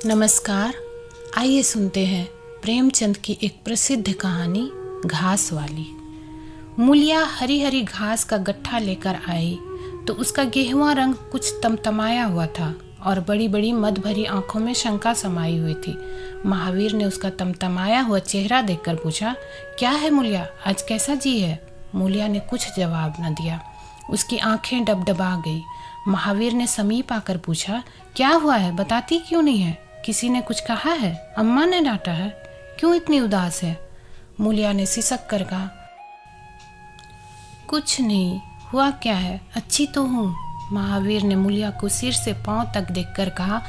नमस्कार। आइए सुनते हैं प्रेमचंद की एक प्रसिद्ध कहानी घास वाली। मूलिया हरी हरी घास का गट्ठा लेकर आई तो उसका गेहुआ रंग कुछ तमतमाया हुआ था और बड़ी बड़ी मद भरी आंखों में शंका समाई हुई थी। महावीर ने उसका तमतमाया हुआ चेहरा देखकर पूछा, क्या है मूलिया, आज कैसा जी है? मूलिया ने कुछ जवाब न दिया। उसकी आंखें डबडबा गई। महावीर ने समीप आकर पूछा, क्या हुआ है, बताती क्यों नहीं है? किसी ने कुछ कहा है? अम्मा ने डांटा है? क्यों इतनी उदास है? मूलिया ने सिसक कर कहा, कुछ नहीं, हुआ क्या है, अच्छी तो हूँ। महावीर ने मूलिया को सिर से पांव तक देखकर कहा,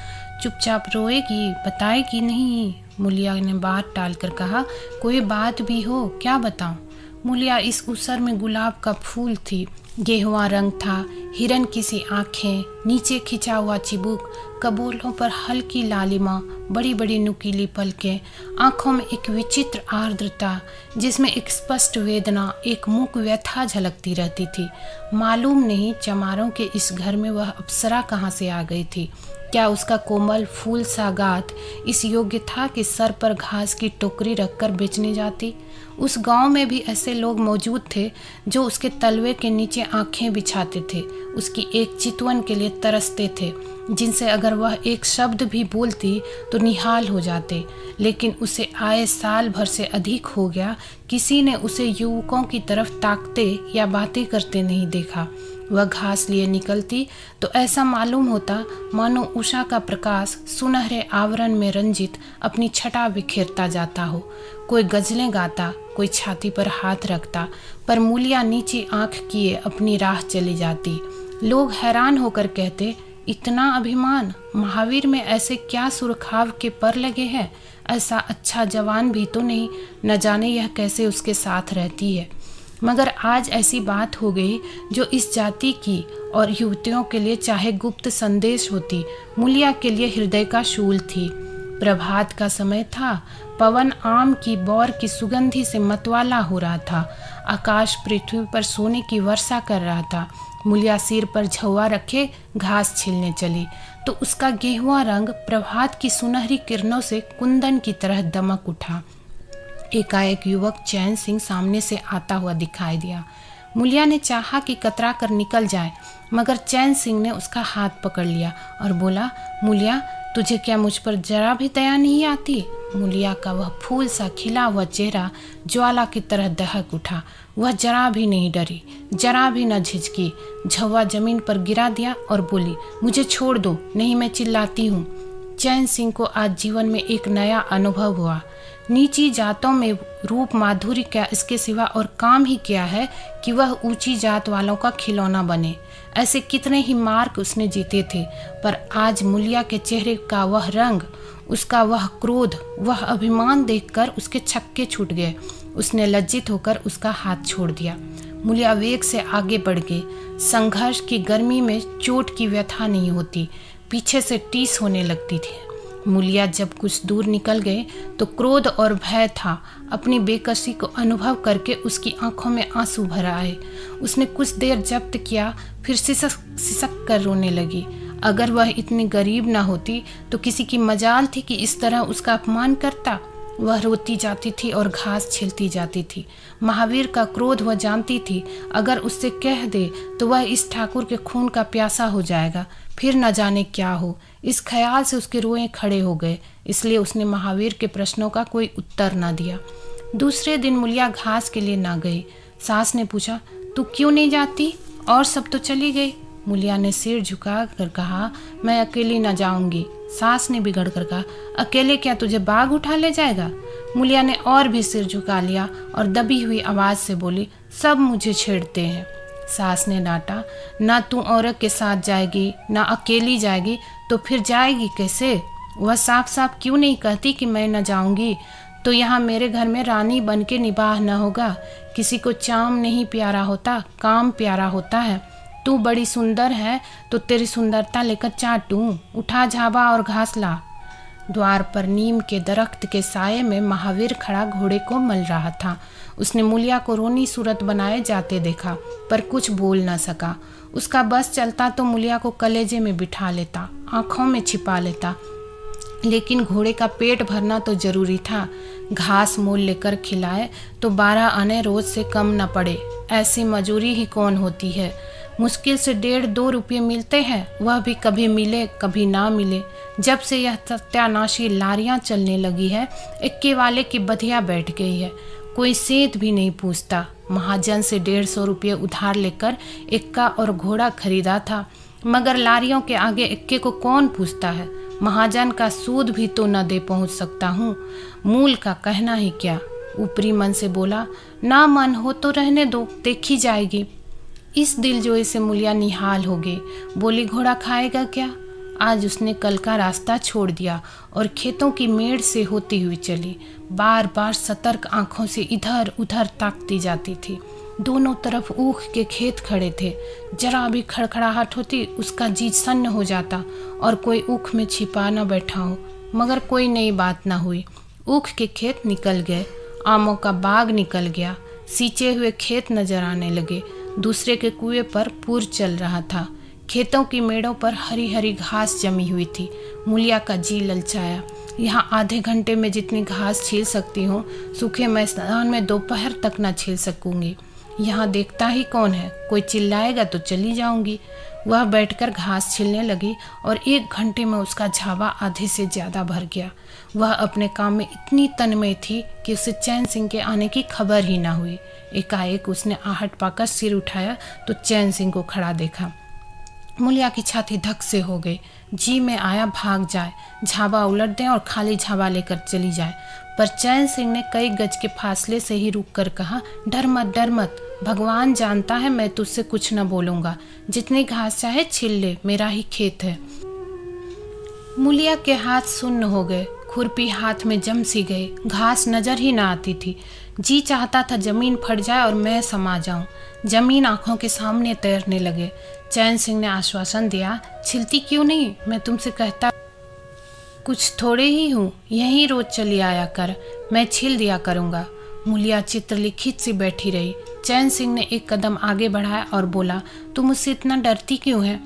चुपचाप रोएगी, बताएगी नहीं? मूलिया ने बात टालकर कहा, कोई बात भी हो, क्या बताऊं? मूलिया इस उसर में गुलाब का फूल थी। गेहुआ रंग था, हिरन की सी आंखें, नीचे खिंचा हुआ चिबुक, कबोलों पर हल्की लालिमा, बड़ी बड़ी नुकीली पलकें, आंखों में एक विचित्र आर्द्रता जिसमें एक स्पष्ट वेदना, एक मूक व्यथा झलकती रहती थी। मालूम नहीं चमारों के इस घर में वह अप्सरा कहाँ से आ गई थी। क्या उसका कोमल फूल सा गात इस योग्य था कि सर पर घास की टोकरी रखकर बेचने जाती? उस गांव में भी ऐसे लोग मौजूद थे जो उसके तलवे के नीचे आंखें बिछाते थे, उसकी एक चितवन के लिए तरसते थे, जिनसे अगर वह एक शब्द भी बोलती तो निहाल हो जाते। लेकिन उसे आए साल भर से अधिक हो गया, किसी ने उसे युवकों की तरफ ताकते या बातें करते नहीं देखा। वह घास लिए निकलती तो ऐसा मालूम होता मानो उषा का प्रकाश सुनहरे आवरण में रंजित अपनी छटा बिखेरता जाता हो। कोई गजलें गाता, कोई छाती पर हाथ रखता, पर मूलिया नीची आंख किए अपनी राह चली जाती। लोग हैरान होकर कहते, इतना अभिमान, महावीर में ऐसे क्या सुरखाव के पर लगे हैं? ऐसा अच्छा जवान भी तो नहीं, न जाने यह कैसे उसके साथ रहती है। मगर आज ऐसी बात हो गई जो इस जाति की और युवतियों के लिए चाहे गुप्त संदेश होती, मूलिया के लिए हृदय का शूल थी। प्रभात का समय था, पवन आम की बौर की सुगंधी से मतवाला हो रहा था। आकाश पृथ्वी पर सोने की वर्षा कर रहा था। मूलिया सिर पर झौवा रखे घास छीलने चली तो उसका गेहुआ रंग प्रभात की सुनहरी किरणों से कुंदन की तरह दमक उठा। एकाएक युवक चैन सिंह सामने से आता हुआ दिखाई दिया। मूलिया ने चाहा कि कतरा कर निकल जाए, मगर चैन सिंह ने उसका हाथ पकड़ लिया और बोला, मूलिया, तुझे क्या मुझ पर जरा भी दया नहीं आती? मूलिया का वह फूल सा खिला हुआ चेहरा ज्वाला की तरह दहक उठा। वह जरा भी नहीं डरी, जरा भी न झिझकी। झव्वा जमीन पर गिरा दिया और बोली, मुझे छोड़ दो, नहीं मैं चिल्लाती हूँ। चैन सिंह को आज जीवन में एक नया अनुभव हुआ। नीची जातों में रूप माधुर्य क्या इसके सिवा और काम ही क्या है कि वह ऊंची जात वालों का खिलौना बने। ऐसे कितने ही मार्क उसने जीते थे, पर आज मूलिया के चेहरे का वह रंग, उसका वह क्रोध, वह अभिमान देखकर उसके छक्के छूट गए। उसने लज्जित होकर उसका हाथ छोड़ दिया। मूलिया वेग से आगे बढ़ गई। संघर्ष की गर्मी में चोट की व्यथा नहीं होती, पीछे से टीस होने लगती थी। मूलिया जब कुछ दूर निकल गए तो क्रोध और भय था। अपनी बेकसी को अनुभव करके उसकी आंखों में आंसू भर आए। उसने कुछ देर जब्त किया, फिर सिसक कर रोने लगी। अगर वह इतनी गरीब ना होती तो किसी की मजाल थी कि इस तरह उसका अपमान करता। वह रोती जाती थी और घास छीलती जाती थी। महावीर का क्रोध वह जानती थी, अगर उससे कह दे तो वह इस ठाकुर के खून का प्यासा हो जाएगा, फिर न जाने क्या हो। इस ख्याल से उसके रोए खड़े हो गए, इसलिए उसने महावीर के प्रश्नों का कोई उत्तर न दिया। दूसरे दिन मूलिया घास के लिए ना गई। सास ने पूछा, तू क्यों नहीं जाती? और सब तो चली गई। मूलिया ने सिर झुका कर कहा, मैं अकेली न जाऊंगी। सास ने बिगड़ कर कहा, अकेले क्या तुझे बाघ उठा ले जाएगा? मूलिया ने और भी सिर झुका लिया और दबी हुई आवाज से बोली, सब मुझे छेड़ते हैं। सास ने डांटा, ना तू औरत के साथ जाएगी, ना अकेली जाएगी, तो फिर जाएगी कैसे? वह साफ साफ क्यों नहीं कहती कि मैं न जाऊंगी? तो यहाँ मेरे घर में रानी बन के निबाह न होगा। किसी को चाम नहीं प्यारा होता, काम प्यारा होता है। तू बड़ी सुंदर है तो तेरी सुंदरता लेकर चाटूं। उठा झाबा और घास ला। द्वार पर नीम के दरख्त के साये में महावीर खड़ा घोड़े को मल रहा था। उसने मूलिया को रोनी सूरत बनाए जाते देखा, पर कुछ बोल न सका। उसका बस चलता तो मूलिया को कलेजे में बिठा लेता, आंखों में छिपा लेता, लेकिन घोड़े का पेट भरना तो जरूरी था। घास मोल लेकर खिलाए तो 12 आने रोज से कम न पड़े। ऐसी मजूरी ही कौन होती है। मुश्किल से 1.5-2 रुपये मिलते हैं, वह भी कभी मिले कभी ना मिले। जब से यह सत्यानाशी लारियां चलने लगी है, इक्के वाले की बधिया बैठ गई है। कोई सेंध भी नहीं पूछता। महाजन से 150 रुपये उधार लेकर इक्का और घोड़ा खरीदा था, मगर लारियों के आगे इक्के को कौन पूछता है। महाजन का सूद भी तो न दे पहुंच सकता हूँ, मूल का कहना ही क्या। ऊपरी मन से बोला, ना मन हो तो रहने दो, देखी जाएगी। इस दिलजोई से मूलिया निहाल हो गई। बोली, घोड़ा खाएगा क्या। आज उसने कल का रास्ता छोड़ दिया और खेतों की मेड़ से होती हुई चली। बार बार सतर्क आंखों से इधर उधर ताकती जाती थी। दोनों तरफ ऊख के खेत खड़े थे। जरा भी खड़खड़ाहट होती उसका जी सन्न हो जाता और कोई ऊख में छिपा न बैठा हो। मगर कोई नई बात न हुई। ऊख के खेत निकल गए, आमों का बाग निकल गया, सींचे हुए खेत नजर आने लगे। दूसरे के कुएं पर पूर चल रहा था। खेतों की मेड़ों पर हरी हरी घास जमी हुई थी। मूलिया का जी ललचाया। यहाँ आधे घंटे में जितनी घास छील सकती हूँ, सूखे मैदान में दोपहर तक न छील सकूंगी। यहाँ देखता ही कौन है, कोई चिल्लाएगा तो चली जाऊंगी। वह बैठकर घास छीलने लगी और 1 घंटे में उसका झावा आधे से ज़्यादा भर गया। वह अपने काम में इतनी तन्मय थी कि उसे चैन सिंह के आने की खबर ही ना हुई। एकाएक उसने आहट पाकर सिर उठाया तो चैन सिंह को खड़ा देखा। मूलिया की छाती धक से हो गई। जी में आया भाग जाए, झावा उलट दें और खाली झावा लेकर चली जाए, पर चैन सिंह ने कई गज के फासले से ही रुक कर कहा, डर मत, भगवान जानता है मैं तुझसे कुछ न बोलूँगा। जितनी घास चाहे छील ले, मेरा ही खेत है। मूलिया के हाथ सुन्न हो गए, खुरपी हाथ में जम सी गई, घास नजर ही ना आती थी। जी चाहता था जमीन फट जाए और मैं समा जाऊं। जमीन आंखों के सामने तैरने लगे। चैन सिंह ने आश्वासन दिया, छिलती क्यों नहीं, मैं तुमसे कहता कुछ थोड़े ही हूँ, यहीं रोज चली आया कर, मैं छील दिया करूँगा। मूलिया चित्रलिखित सी बैठी रही। चैन सिंह ने एक कदम आगे बढ़ाया और बोला, तुम मुझसे इतना डरती क्यों है।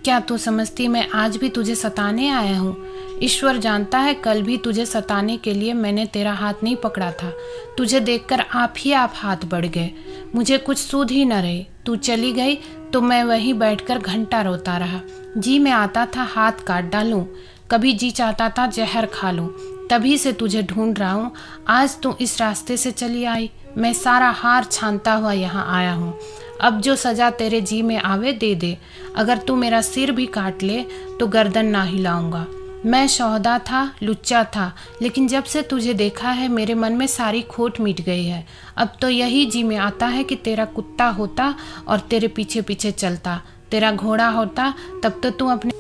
क्या तू समझती मैं आज भी तुझे सताने आया हूँ। ईश्वर जानता है कल भी तुझे सताने के लिए मैंने तेरा हाथ नहीं पकड़ा था। तुझे देखकर आप हाथ बढ़ गए। मुझे कुछ सूध ही न रही। तू चली गई तो मैं वहीं बैठकर घंटा रोता रहा। जी में आता था हाथ काट डालूं, कभी जी चाहता था जहर खा लूं। तभी से तुझे ढूंढ रहा हूँ। आज तू इस रास्ते से चली आई, मैं सारा हार छानता हुआ यहाँ आया हूँ। अब जो सजा तेरे जी में आवे दे दे। अगर तू मेरा सिर भी काट ले तो गर्दन ना हिलाऊंगा। मैं शौहदा था, लुच्चा था, लेकिन जब से तुझे देखा है मेरे मन में सारी खोट मिट गई है। अब तो यही जी में आता है कि तेरा कुत्ता होता और तेरे पीछे पीछे चलता, तेरा घोड़ा होता, तब तो तू अपने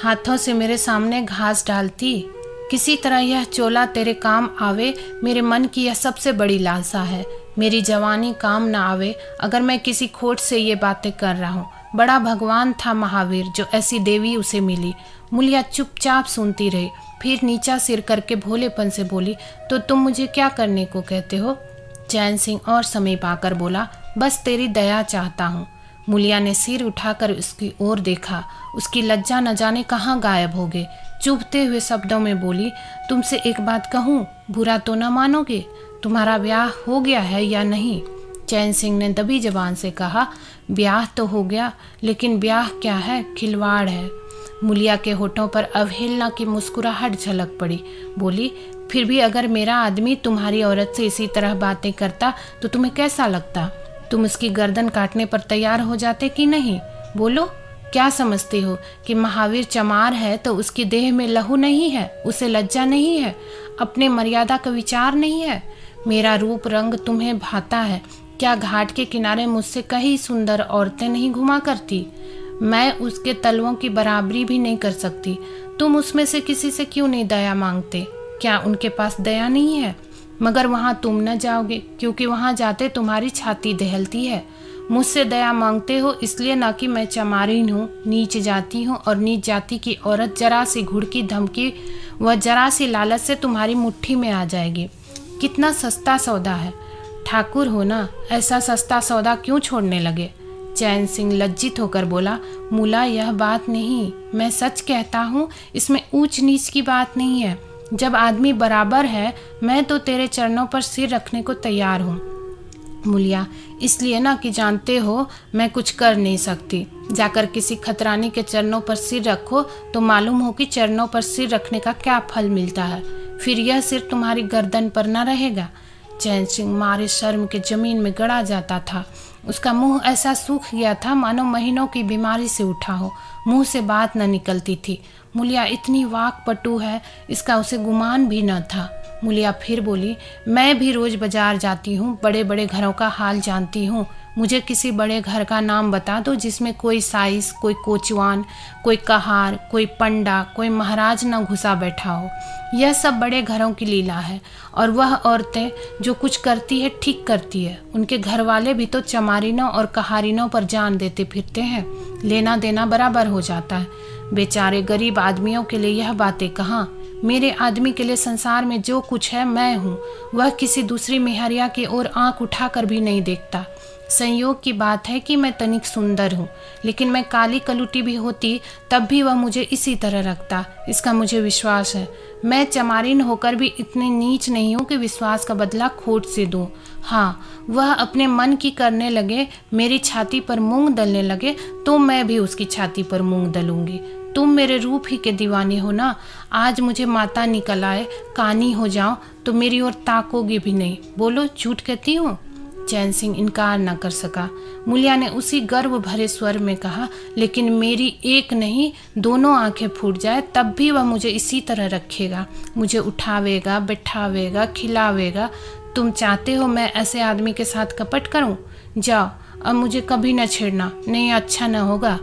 हाथों से मेरे सामने घास डालती। किसी तरह यह चोला तेरे काम आवे, मेरे मन की यह सबसे बड़ी लालसा है। मेरी जवानी काम ना आवे अगर मैं किसी खोट से ये बातें कर रहा हूँ। बड़ा भगवान था महावीर जो ऐसी देवी उसे मिली। मूलिया चुपचाप सुनती रही, फिर नीचा सिर करके भोलेपन से बोली, तो तुम मुझे क्या करने को कहते हो। चैन सिंह और समीप आकर बोला, बस तेरी दया चाहता हूँ। मूलिया ने सिर उठाकर उसकी ओर देखा। उसकी लज्जा न जाने कहाँ गायब हो गई। चुभते हुए शब्दों में बोली, तुमसे एक बात कहूँ, बुरा तो न मानोगे। तुम्हारा ब्याह हो गया है या नहीं। चैन सिंह ने दबी जबान से कहा, ब्याह तो हो गया, लेकिन ब्याह क्या है, खिलवाड़ है। मूलिया के होठों पर अवहेलना की मुस्कुराहट झलक पड़ी। बोली, फिर भी अगर मेरा आदमी तुम्हारी औरत से इसी तरह बातें करता तो तुम्हें कैसा लगता। तुम उसकी गर्दन काटने पर तैयार हो जाते कि नहीं। बोलो, क्या समझते हो कि महावीर चमार है तो उसकी देह में लहू नहीं है, उसे लज्जा नहीं है, अपने मर्यादा का विचार नहीं है। मेरा रूप रंग तुम्हें भाता है। क्या घाट के किनारे मुझसे कहीं सुंदर औरतें नहीं घुमा करती। मैं उसके तलवों की बराबरी भी नहीं कर सकती। तुम उसमें से किसी से क्यों नहीं दया मांगते। क्या उनके पास दया नहीं है। मगर वहाँ तुम न जाओगे, क्योंकि वहाँ जाते तुम्हारी छाती दहलती है। मुझसे दया मांगते हो इसलिए ना कि मैं चमारिन हूँ, नीच जाती हूँ, और नीच जाति की औरत जरा सी घुड़की धमकी व जरा सी लालच से तुम्हारी मुट्ठी में आ जाएगी। कितना सस्ता सौदा है। ठाकुर हो ना, ऐसा सस्ता सौदा क्यों छोड़ने लगे। चैन सिंह लज्जित होकर बोला, मुला यह बात नहीं, मैं सच कहता हूँ, इसमें ऊंच नीच की बात नहीं है। जब आदमी बराबर है, मैं तो तेरे चरणों पर सिर रखने को तैयार हूँ। मुलिया, इसलिए ना कि जानते हो मैं कुछ कर नहीं सकती। जाकर किसी खतरानी के चरणों पर सिर रखो तो मालूम हो कि चरणों पर सिर रखने का क्या फल मिलता है। फिर यह सिर तुम्हारी गर्दन पर न रहेगा। चैन सिंह मारे शर्म के जमीन में गड़ा जाता था। उसका मुंह ऐसा सूख गया था मानो महीनों की बीमारी से उठा हो। मुंह से बात न निकलती थी। मुलिया इतनी वाकपटु है, इसका उसे गुमान भी न था। मुलिया फिर बोली, मैं भी रोज बाजार जाती हूँ, बड़े बड़े घरों का हाल जानती हूँ। मुझे किसी बड़े घर का नाम बता दो जिसमें कोई साइस, कोई कोचवान, कोई कहार, कोई पंडा, कोई महाराज न घुसा बैठा हो। यह सब बड़े घरों की लीला है। और वह औरतें जो कुछ करती है ठीक करती है। उनके घर वाले भी तो चमारिनों और कहारिनों पर जान देते फिरते हैं। लेना देना बराबर हो जाता है। बेचारे गरीब आदमियों के लिए यह बातें कहाँ। मेरे आदमी के लिए संसार में जो कुछ है मैं हूँ। वह किसी दूसरी मेहरिया की ओर आंख उठाकर भी नहीं देखता। संयोग की बात है कि मैं तनिक सुंदर हूँ, लेकिन मैं काली कलुटी भी होती तब भी वह मुझे इसी तरह रखता। इसका मुझे विश्वास है। मैं चमारिन होकर भी इतनी नीच नहीं हूँ कि विश्वास का बदला खोट से दूँ। हाँ, वह अपने मन की करने लगे, मेरी छाती पर मूंग दलने लगे तो मैं भी उसकी छाती पर मूंग दलूंगी। तुम मेरे रूप ही के दीवाने हो ना। आज मुझे माता निकल आए, कानी हो जाओ तो मेरी ओर ताकोगे भी नहीं। बोलो, झूठ कहती हूँ? चैन सिंह इनकार न कर सका। मुलिया ने उसी गर्व भरे स्वर में कहा, लेकिन मेरी एक नहीं दोनों आंखें फूट जाए तब भी वह मुझे इसी तरह रखेगा। मुझे उठावेगा, बैठावेगा, खिलावेगा। तुम चाहते हो मैं ऐसे आदमी के साथ कपट करूं? जाओ, अब मुझे कभी न छेड़ना, नहीं अच्छा न होगा।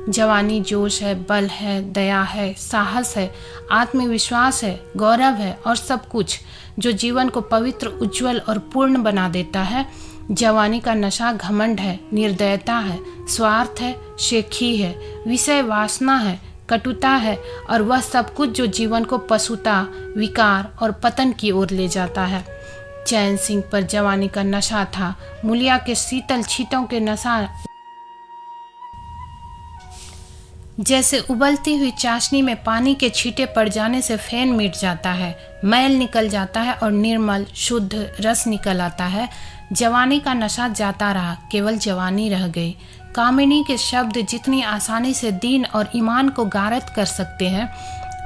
जवानी जोश है, बल है, दया है, साहस है, आत्मविश्वास है, गौरव है और सब कुछ जो जीवन को पवित्र, उज्जवल और पूर्ण बना देता है। जवानी का नशा घमंड है, निर्दयता है, स्वार्थ है, शेखी है, विषय वासना है, कटुता है और वह सब कुछ जो जीवन को पशुता, विकार और पतन की ओर ले जाता है। चैन सिंह पर जवानी का नशा था। मुलिया के शीतल छींटों के नशा जैसे उबलती हुई चाशनी में पानी के छींटे पड़ जाने से फेन मिट जाता है, मैल निकल जाता है और निर्मल शुद्ध रस निकल आता है। जवानी का नशा जाता रहा, केवल जवानी रह गई। कामिनी के शब्द जितनी आसानी से दीन और ईमान को गारत कर सकते हैं,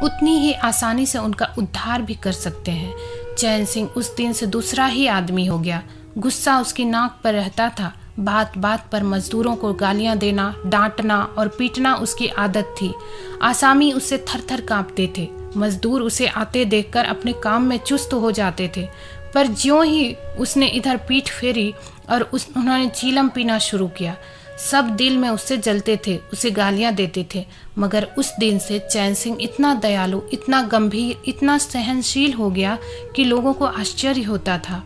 उतनी ही आसानी से उनका उद्धार भी कर सकते हैं। चैन सिंह उस दिन से दूसरा ही आदमी हो गया। गुस्सा उसकी नाक पर रहता था। बात बात पर मजदूरों को गालियां देना, डांटना और पीटना उसकी आदत थी। आसामी उससे थर-थर कांपते थे। मजदूर उसे आते देखकर अपने काम में चुस्त हो जाते थे। पर ज्यों ही उसने इधर पीठ फेरी और उन्होंने चीलम पीना शुरू किया, सब दिल में उससे जलते थे, उसे गालियां देते थे। मगर उस दिन से चैन सिंह इतना दयालु, इतना गंभीर, इतना सहनशील हो गया कि लोगों को आश्चर्य होता था।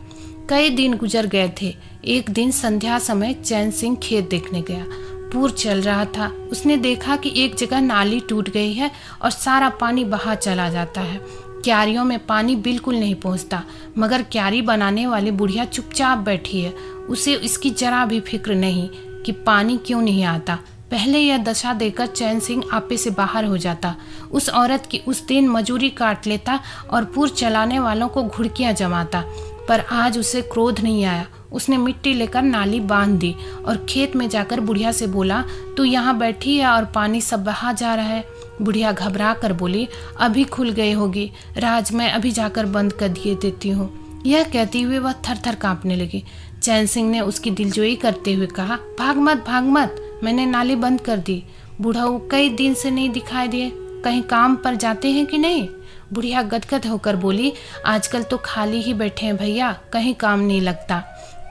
कई दिन गुजर गए थे। एक दिन संध्या समय चैन सिंह खेत देखने गया। पूर चल रहा था। उसने देखा कि एक जगह नाली टूट गई है और सारा पानी बहा चला जाता है। क्यारियों में पानी बिल्कुल नहीं पहुंचता, मगर क्यारी बनाने वाली बुढ़िया चुपचाप बैठी है। उसे इसकी जरा भी फिक्र नहीं कि पानी क्यों नहीं आता। पहले यह दशा देकर चैन सिंह आपे से बाहर हो जाता। उस औरत की उस दिन मजूरी काट लेता और पूर चलाने वालों को घुड़कियां जमाता। पर आज उसे क्रोध नहीं आया। उसने मिट्टी लेकर नाली बांध दी और खेत में जाकर बुढ़िया से बोला, तू यहाँ बैठी है और पानी सब बहा जा रहा है। बुढ़िया घबरा कर बोली, अभी खुल गई होगी राज, मैं अभी जाकर बंद कर दिए देती हूँ। यह कहती हुए वह थर थर कांपने लगी। चैन सिंह ने उसकी दिलजोई करते हुए कहा, भाग मत, मैंने नाली बंद कर दी। बूढ़ऊ कई दिन से नहीं दिखाई दिए, कहीं काम पर जाते हैं कि नहीं? बुढ़िया गदगद होकर बोली, आजकल तो खाली ही बैठे हैं भैया, कहीं काम नहीं लगता।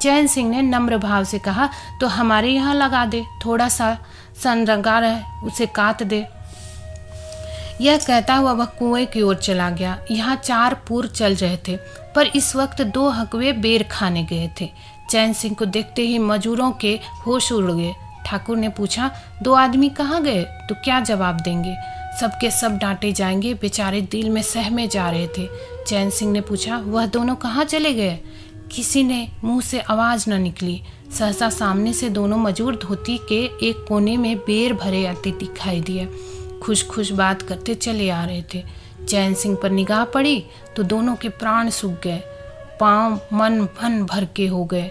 चैन सिंह ने नम्र भाव से कहा, तो हमारे यहाँ लगा दे, थोड़ा सा सनरंगार है, उसे काट दे। यह कहता हुआ वह कुएं की ओर चला गया। यहाँ 4 पूर चल रहे थे, पर इस वक्त 2 हकवे बेर खाने गए थे। चैन सिंह को देखते ही मजूरों के होश उड़ गए। ठाकुर ने पूछा, 2 आदमी कहाँ गए? तो क्या जवाब देंगे? सबके सब डांटे जाएंगे। बेचारे दिल में सहमे जा रहे थे। चैन सिंह ने पूछा, वह दोनों कहाँ चले गए? किसी ने मुंह से आवाज न निकली। सहसा सामने से दोनों मजूर धोती के एक कोने में बेर भरे आते दिखाई दिए। खुश खुश बात करते चले आ रहे थे। चैन सिंह पर निगाह पड़ी तो दोनों के प्राण सूख गए, पांव मन भन भर के हो गए।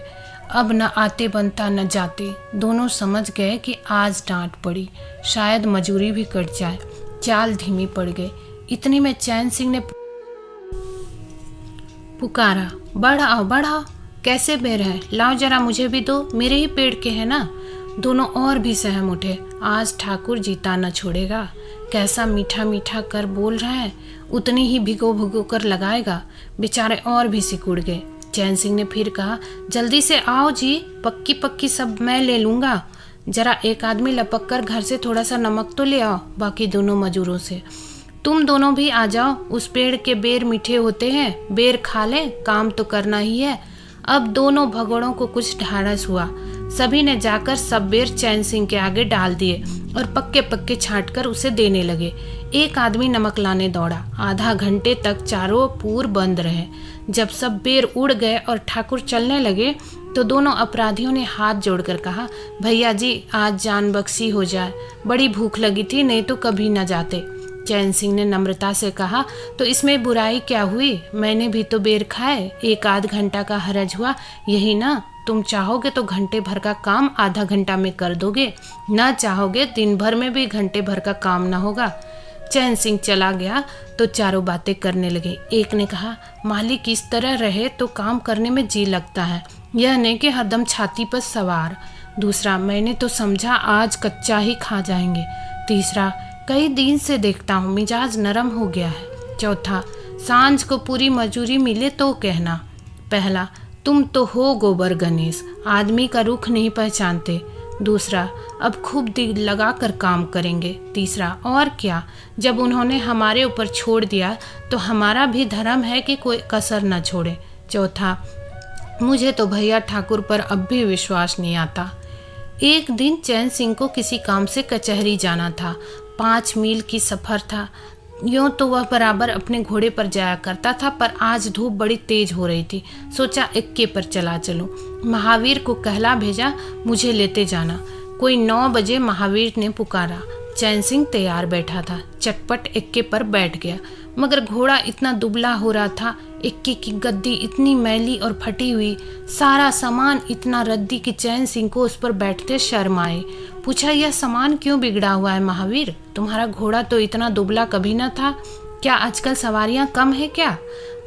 अब न आते बनता न जाते। दोनों समझ गए कि आज डांट पड़ी, शायद मजूरी भी कट जाए। चाल धीमी पड़ गई। इतनी में चैन सिंह ने पुकारा, बढ़ाओ बढ़ाओ, कैसे बेर है, लाओ जरा मुझे भी दो, मेरे ही पेड़ के हैं ना। दोनों और भी सहम उठे। आज ठाकुर जीता न छोड़ेगा। कैसा मीठा मीठा कर बोल रहा है, उतनी ही भिगो भिगो कर लगाएगा। बेचारे और भी सिकुड़ गए। चैन सिंह ने फिर कहा, जल्दी से आओ जी, पक्की पक्की सब मैं ले लूँगा। जरा एक आदमी लपक कर घर से थोड़ा सा नमक तो ले आओ। बाकी दोनों मजूरों से, तुम दोनों भी आ जाओ, उस पेड़ के बेर मीठे होते हैं, बेर खा लें, काम तो करना ही है। अब दोनों भगोड़ों को कुछ ढाढ़स हुआ। सभी ने जाकर सब बेर चैन सिंह के आगे डाल दिए और पक्के पक्के छांट कर उसे देने लगे। एक आदमी नमक लाने दौड़ा। आधा घंटे तक चारों पूर बंद रहे। जब सब बेर उड़ गए और ठाकुर चलने लगे तो दोनों अपराधियों ने हाथ जोड़कर कहा, भैया जी आज जान बख्शी हो जाए, बड़ी भूख लगी थी, नहीं तो कभी न जाते। चैन सिंह ने नम्रता से कहा, तो इसमें बुराई क्या हुई, मैंने भी तो बेर खाए, एक आध घंटा का हरज हुआ, यही ना। तुम चाहोगे तो घंटे भर का काम आधा घंटा में कर दोगे, ना चाहोगे दिन भर में भी घंटे भर का काम ना होगा। चैन सिंह चला गया तो चारों बातें करने लगे। एक ने कहा, मालिक इस तरह रहे तो काम करने में जी लगता है, यह नहीं कि हरदम छाती पर सवार। दूसरा, मैंने तो समझा आज कच्चा ही खा जाएंगे। तीसरा, कई दिन से देखता हूँ मिजाज नरम हो गया है। चौथा, सांझ को पूरी मजूरी मिले तो कहना। पहला, तुम तो हो गोबर गणेश, आदमी का रुख नहीं पहचानते। दूसरा, अब खूब दिल लगा कर काम करेंगे। तीसरा, और क्या, जब उन्होंने हमारे ऊपर छोड़ दिया तो हमारा भी धर्म है कि कोई कसर न छोड़े। चौथा, मुझे तो भैया ठाकुर पर अब भी विश्वास नहीं आता। एक दिन चैन सिंह को किसी काम से कचहरी जाना था। 5 मील की सफ़र था। यूँ तो वह बराबर अपने घोड़े पर जाया करता था, पर आज धूप बड़ी तेज हो रही थी। सोचा इक्के पर चला चलूं। महावीर को कहला भेजा, मुझे लेते जाना। कोई 9 बजे महावीर ने पुकारा। चैन सिंह तैयार बैठा था, चटपट इक्के पर बैठ गया, मगर घोड़ा इतना दुबला हो रहा था, इक्के की गद्दी इतनी मैली और फटी हुई, सारा सामान इतना रद्दी कि चैन सिंह को उस पर बैठते शर्म आए। पूछा, यह सामान क्यों बिगड़ा हुआ है महावीर? तुम्हारा घोड़ा तो इतना दुबला कभी न था, क्या आजकल सवारियां कम है क्या?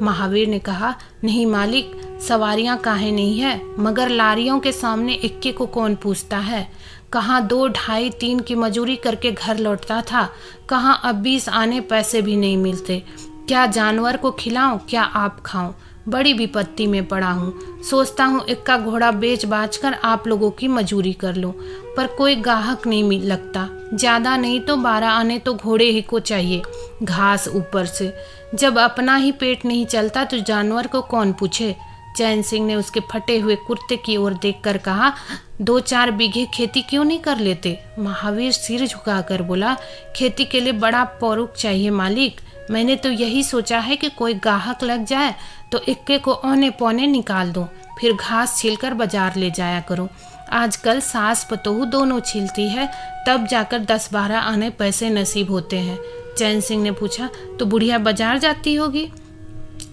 महावीर ने कहा, नहीं मालिक, सवारियां काहे नहीं है, मगर लारियों के सामने इक्के को कौन पूछता है। कहाँ 2, 2.5, 3 की मजूरी करके घर लौटता था, कहाँ अब 20 आने पैसे भी नहीं मिलते। क्या जानवर को खिलाऊं, क्या आप खाऊं? बड़ी विपत्ति में पड़ा हूँ। सोचता हूँ इक्का घोड़ा बेच बाच कर आप लोगों की मजूरी कर लूँ, पर कोई गाहक नहीं लगता। ज़्यादा नहीं तो 12 आने तो घोड़े ही को चाहिए, घास ऊपर से। जब अपना ही पेट नहीं चलता तो जानवर को कौन पूछे। चैन सिंह ने उसके फटे हुए कुर्ते की ओर देखकर कहा, 2-4 बीघे खेती क्यों नहीं कर लेते? महावीर सिर झुकाकर बोला, खेती के लिए बड़ा पौरुख चाहिए मालिक। मैंने तो यही सोचा है कि कोई गाहक लग जाए तो इक्के को औने पौने निकाल दूं, फिर घास छीलकर बाजार ले जाया करूं। आजकल सास पतोहू दोनों छीलती है, तब जाकर 10-12 आने पैसे नसीब होते हैं। चैन सिंह ने पूछा, तो बुढ़िया बाजार जाती होगी?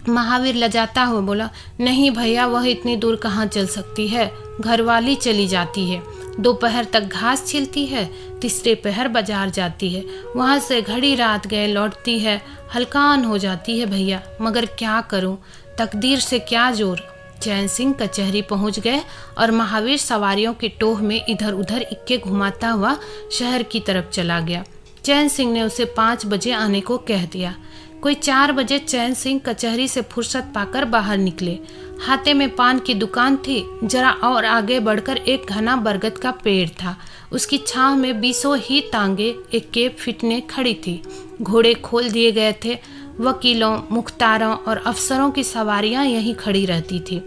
महावीर लजाता हुआ बोला, नहीं भैया, वह इतनी दूर कहाँ चल सकती है, घरवाली चली जाती है। दोपहर तक घास छीलती है, तीसरे पहर बाजार जाती है, वहाँ से घड़ी रात गए लौटती है, हल्कान हो जाती है भैया, मगर क्या करूँ, तकदीर से क्या जोर। चैन सिंह कचहरी पहुँच गए और महावीर सवारियों के टोह में इधर उधर इक्के घुमाता हुआ शहर की तरफ चला गया। चैन सिंह ने उसे 5 बजे आने को कह दिया। कोई 4 बजे चैन सिंह कचहरी से फुर्सत पाकर बाहर निकले। हाथे में पान की दुकान थी। जरा और आगे बढ़कर एक घना बरगद का पेड़ था। उसकी छांव में 20 ही तांगे इक्के फिटने खड़ी थी। घोड़े खोल दिए गए थे। वकीलों, मुख्तारों और अफसरों की सवारियां यहीं खड़ी रहती थी।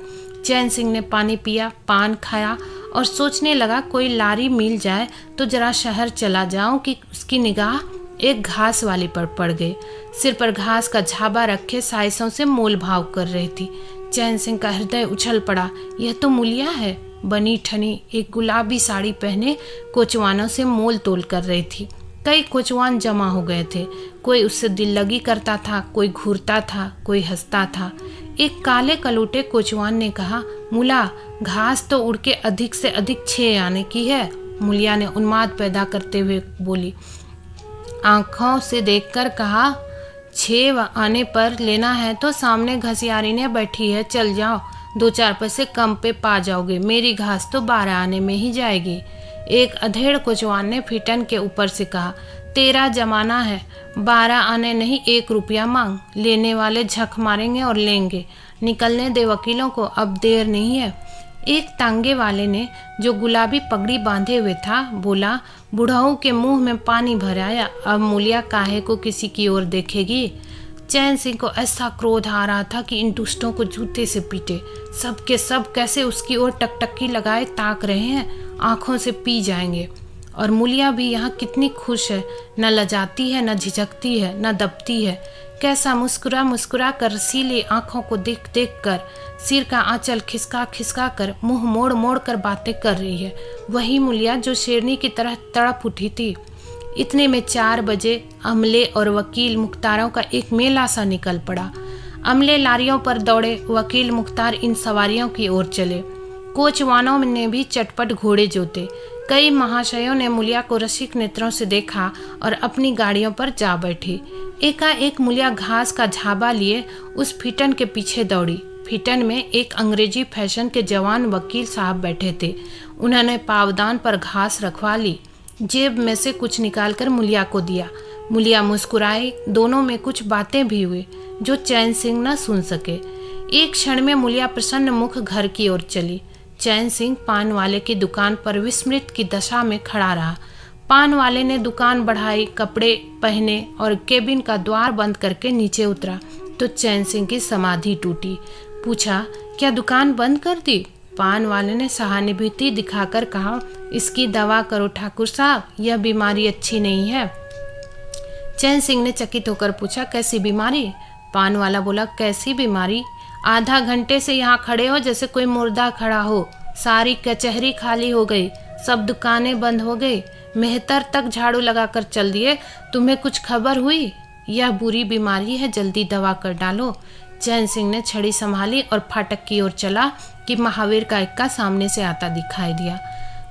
चैन सिंह ने पानी पिया, पान खाया और सोचने लगा, कोई लारी मिल जाए तो जरा शहर चला जाऊं कि उसकी निगाह एक घास वाली पर पड़ गई। सिर पर घास का झाबा रखे साइसों से मोल भाव कर रही थी। चैन सिंह का हृदय उछल पड़ा। यह तो मूलिया है। बनी ठनी एक गुलाबी साड़ी पहने कोचवानों से मोल तोल कर रही थी। कई कोचवान जमा हो गए थे। कोई उससे दिल लगी करता था, कोई घूरता था, कोई हंसता था। एक काले कलूटे कोचवान ने कहा, मुला, घास तो उड़ के अधिक से अधिक 6 आने की है। मुलिया ने उन्माद पैदा करते हुए बोली। आंखों से देखकर कहा, 6 आने पर लेना है तो सामने घसियारी ने बैठी है, चल जाओ, 2-4 पैसे कम पे पा जाओगे। मेरी घास तो 12 आने में ही जाएगी। एक अधेड़ कोचवान ने फिटन के ऊपर से कहा, तेरा जमाना है, 12 आने नहीं 1 रुपया मांग। लेने वाले झक मारेंगे और लेंगे। निकलने दे वकीलों को, अब देर नहीं है। एक तांगे वाले ने, जो गुलाबी पगड़ी बांधे हुए था, बोला, बुढ़ाऊ के मुंह में पानी भर आया, अब मूलिया काहे को किसी की ओर देखेगी। चैन सिंह को ऐसा क्रोध आ रहा था कि इन दुष्टों को जूते से पीटे। सब के सब कैसे उसकी ओर टकटकी लगाए ताक रहे हैं, आंखों से पी जाएंगे। और मूलिया भी यहाँ कितनी खुश है, न लजाती है, न झिझकती है, न दबती है। कैसा मुस्कुरा मुस्कुरा कर रसीली आंखों को देख देख कर, सिर का आंचल खिसका खिसका कर, मुंह मोड़ मोड़ कर बातें कर रही है। वही मूलिया जो शेरनी की तरह तड़प उठी थी। इतने में 4 बजे अमले और वकील मुख्तारों का एक मेला सा निकल पड़ा। अमले लारियों पर दौड़े, वकील मुख्तार इन सवारियों की ओर चले। कोचवानों ने भी चटपट घोड़े जोते। कई महाशयों ने मूलिया को रसिक नेत्रों से देखा और अपनी गाड़ियों पर जा बैठी। एकाएक मूलिया घास का झाबा लिए उस फिटन के पीछे दौड़ी। फिटन में एक अंग्रेजी फैशन के जवान वकील साहब बैठे थे। उन्होंने पावदान पर घास रखवा ली, जेब में से कुछ निकालकर मूलिया को दिया। मूलिया मुस्कुराई। दोनों में कुछ बातें भी हुई जो चैन सिंह न सुन सके। एक क्षण में मूलिया प्रसन्न मुख घर की ओर चली। चैन सिंह पान वाले की दुकान पर विस्मृत की दशा में खड़ा रहा। पान वाले ने दुकान बढ़ाई, कपड़े पहने और केबिन का द्वार बंद करके नीचे उतरा तो चैन सिंह की समाधि टूटी। पूछा, क्या दुकान बंद कर दी? पान वाले ने सहानुभूति दिखाकर कहा, इसकी दवा करो ठाकुर साहब, यह बीमारी अच्छी नहीं है। चैन सिंह ने चकित होकर पूछा, कैसी बीमारी? पान वाला बोला, कैसी बीमारी? आधा घंटे से यहाँ खड़े हो जैसे कोई मुर्दा खड़ा हो। सारी कचहरी खाली हो गई, सब दुकानें बंद हो गई, मेहतर तक झाड़ू लगाकर चल दिए। तुम्हें कुछ खबर हुई? यह बुरी बीमारी है, जल्दी दवा कर डालो। चैन सिंह ने छड़ी संभाली और फाटक की ओर चला कि महावीर का इक्का सामने से आता दिखाई दिया।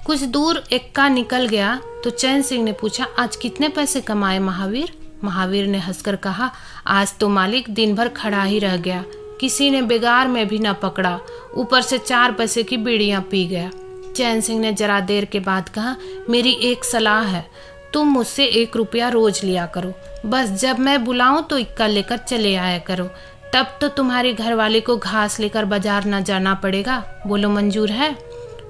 कुछ दूर इक्का निकल गया तो चैन सिंह ने पूछा, आज कितने पैसे कमाए महावीर? महावीर ने हंसकर कहा, आज तो मालिक दिन भर खड़ा ही रह गया, किसी ने बेगार में भी न पकड़ा, ऊपर से 4 पैसे की बीड़ियां पी गया। चैन सिंह ने जरा देर के बाद कहा, मेरी एक सलाह है, तुम मुझसे 1 रुपया रोज लिया करो। बस जब मैं बुलाऊं तो इक्का लेकर चले आया करो, तब तो तुम्हारे घर वाले को घास लेकर बाजार न जाना पड़ेगा। बोलो मंजूर है?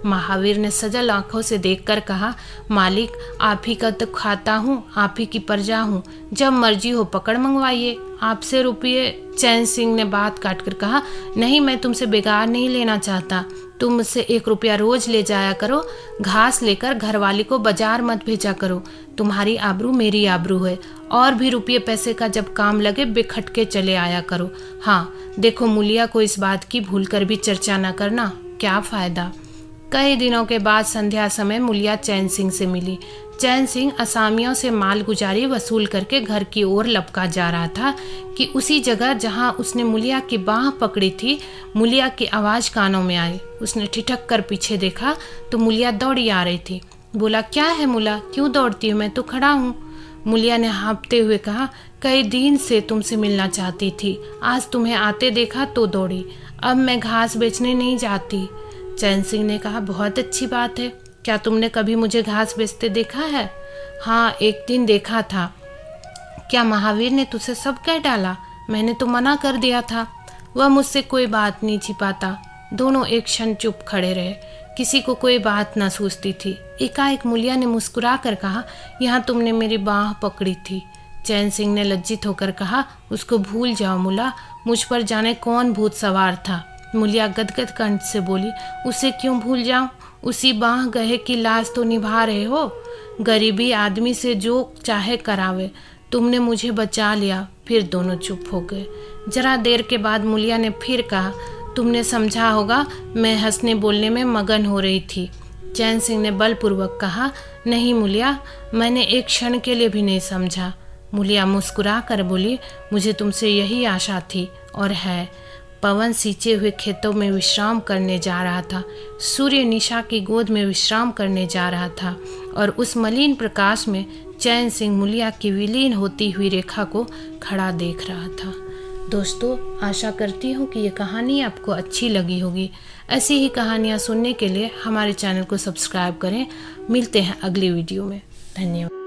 महावीर ने सजल आंखों से देखकर कहा, मालिक, आप ही का तो खाता हूँ, आप ही की प्रजा हूँ, जब मर्जी हो पकड़ मंगवाइए। आपसे रुपये? चैन सिंह ने बात काटकर कहा, नहीं, मैं तुमसे बेगार नहीं लेना चाहता, तुम मुझसे 1 रुपया रोज ले जाया करो। घास लेकर घर वाले को बाजार मत भेजा करो, तुम्हारी आबरू मेरी आबरू है। और भी रुपये पैसे का जब काम लगे बेखटके चले आया करो। हाँ देखो, मूलिया को इस बात की भूल कर भी चर्चा न करना, क्या फायदा। कई दिनों के बाद संध्या समय मूलिया चैन सिंह से मिली। चैन सिंह असामियों से माल गुजारी वसूल करके घर की ओर लपका जा रहा था कि उसी जगह जहां उसने मूलिया की बाह पकड़ी थी, मूलिया की आवाज़ कानों में आई। उसने ठिठक कर पीछे देखा तो मूलिया दौड़ी आ रही थी। बोला, क्या है मूला, क्यों दौड़ती हो? मैं तो खड़ा हूँ। मूलिया ने हाँफते हुए कहा, कई दिन से तुमसे मिलना चाहती थी, आज तुम्हें आते देखा तो दौड़ी। अब मैं घास बेचने नहीं जाती। चैन सिंह ने कहा, बहुत अच्छी बात है, क्या तुमने कभी मुझे घास बेचते देखा है? हाँ, एक दिन देखा था। क्या महावीर ने तुझसे सब कह डाला? मैंने तो मना कर दिया था। वह मुझसे कोई बात नहीं छिपाता। दोनों एक क्षण चुप खड़े रहे, किसी को कोई बात न सूझती थी। एकाएक मूलिया ने मुस्कुरा कर कहा, यहाँ तुमने मेरी बाह पकड़ी थी। चैन सिंह ने लज्जित होकर कहा, उसको भूल जाओ मूला, मुझ पर जाने कौन भूत सवार था। मूलिया गदगद कंठ से बोली, उसे क्यों भूल जाऊं? उसी बाह गहे की लाज तो निभा रहे हो। गरीबी आदमी से जो चाहे करावे, तुमने मुझे बचा लिया। फिर दोनों चुप हो गए। जरा देर के बाद मूलिया ने फिर कहा, तुमने समझा होगा मैं हंसने बोलने में मगन हो रही थी। चैन सिंह ने बलपूर्वक कहा, नहीं मूलिया, मैंने एक क्षण के लिए भी नहीं समझा। मूलिया मुस्कुरा कर बोली, मुझे तुमसे यही आशा थी और है। पवन सींचे हुए खेतों में विश्राम करने जा रहा था। सूर्य निशा की गोद में विश्राम करने जा रहा था और उस मलिन प्रकाश में चैन सिंह मूलिया की विलीन होती हुई रेखा को खड़ा देख रहा था। दोस्तों, आशा करती हूँ कि ये कहानी आपको अच्छी लगी होगी। ऐसी ही कहानियाँ सुनने के लिए हमारे चैनल को सब्सक्राइब करें। मिलते हैं अगली वीडियो में। धन्यवाद।